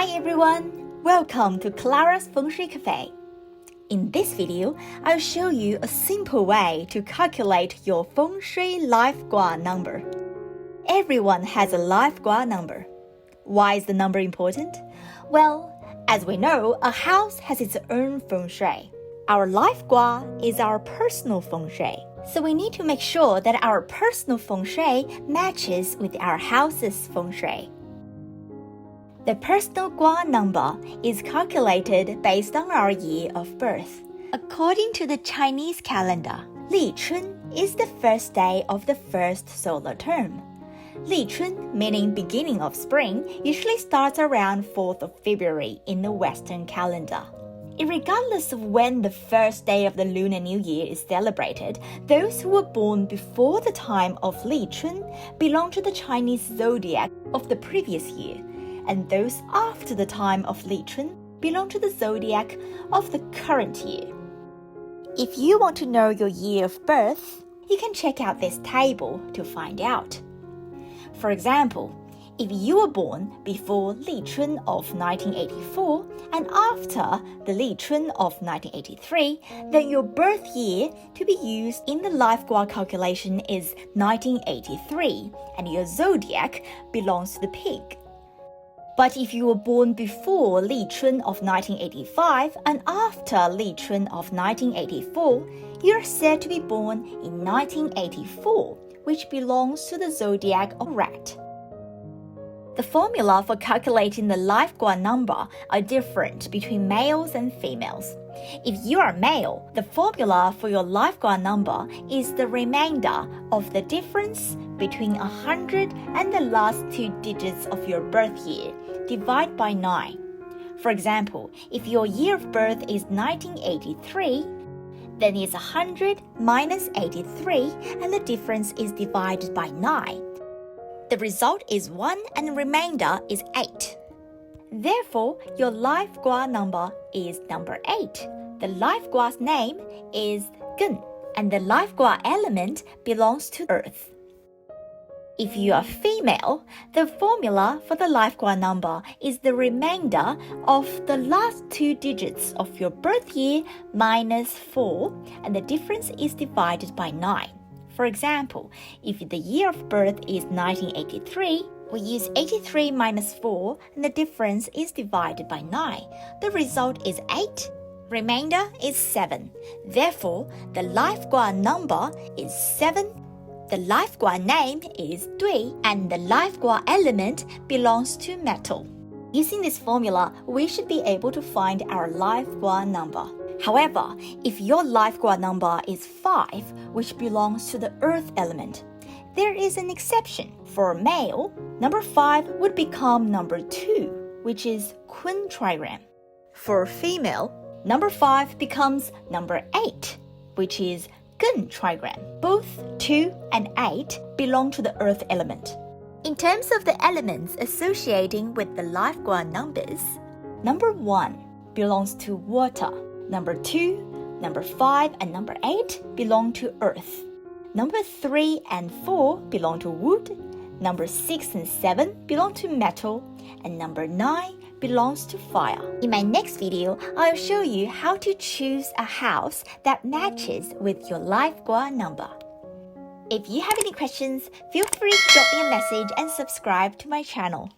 Hi everyone! Welcome to Clara's Feng Shui Cafe. In this video, I'll show you a simple way to calculate your Feng Shui Life Gua Number. Everyone has a Life Gua Number. Why is the number important? Well, as we know, a house has its own Feng Shui. Our Life Gua is our personal Feng Shui. So we need to make sure that our personal Feng Shui matches with our house's Feng Shui. The personal Gua number is calculated based on our year of birth. According to the Chinese calendar, Li Chun is the first day of the first solar term. Li Chun, meaning beginning of spring, usually starts around 4th of February in the Western calendar. Irregardless of when the first day of the Lunar New Year is celebrated, those who were born before the time of Li Chun belong to the Chinese Zodiac of the previous year, and those after the time of Li Chun belong to the zodiac of the current year. If you want to know your year of birth, you can check out this table to find out. For example, if you were born before Li Chun of 1984 and after the Li Chun of 1983, then your birth year to be used in the Life Gua calculation is 1983, and your zodiac belongs to the pig. But if you were born before Li Chun of 1985 and after Li Chun of 1984, you're said to be born in 1984, which belongs to the zodiac of rat. The formula for calculating the Life Gua number are different between males and females. If you are male, the formula for your Life Gua number is the remainder of the difference between 100 and the last two digits of your birth year, divided by 9. For example, if your year of birth is 1983, then it's 100 minus 83 and the difference is divided by 9. The result is 1 and the remainder is 8. Therefore, your Life Gua number is number 8. The Life Gua's name is Gun, and the Life Gua element belongs to Earth. If you are female, the formula for the Life Gua number is the remainder of the last two digits of your birth year minus 4, and the difference is divided by 9. For example, if the year of birth is 1983, we use 83 minus 4 and the difference is divided by 9. The result is 8. Remainder is 7. Therefore, the Life Gua number is 7. The Life Gua name is Dui, and the Life Gua element belongs to metal. Using this formula, we should be able to find our Life Gua number. However, if your Life Gua number is 5, which belongs to the earth element, there is an exception. For a male, number 5 would become number 2, which is Kun trigram. For a female, number 5 becomes number 8, which is Gun trigram. Both 2 and 8 belong to the earth element. In terms of the elements associating with the Life Gua numbers, number 1 belongs to water. Number 2, number 5, and number 8 belong to earth. Number 3 and 4 belong to wood. Number 6 and 7 belong to metal. And number 9 belongs to fire. In my next video, I'll show you how to choose a house that matches with your Life Gua number. If you have any questions, feel free to drop me a message and subscribe to my channel.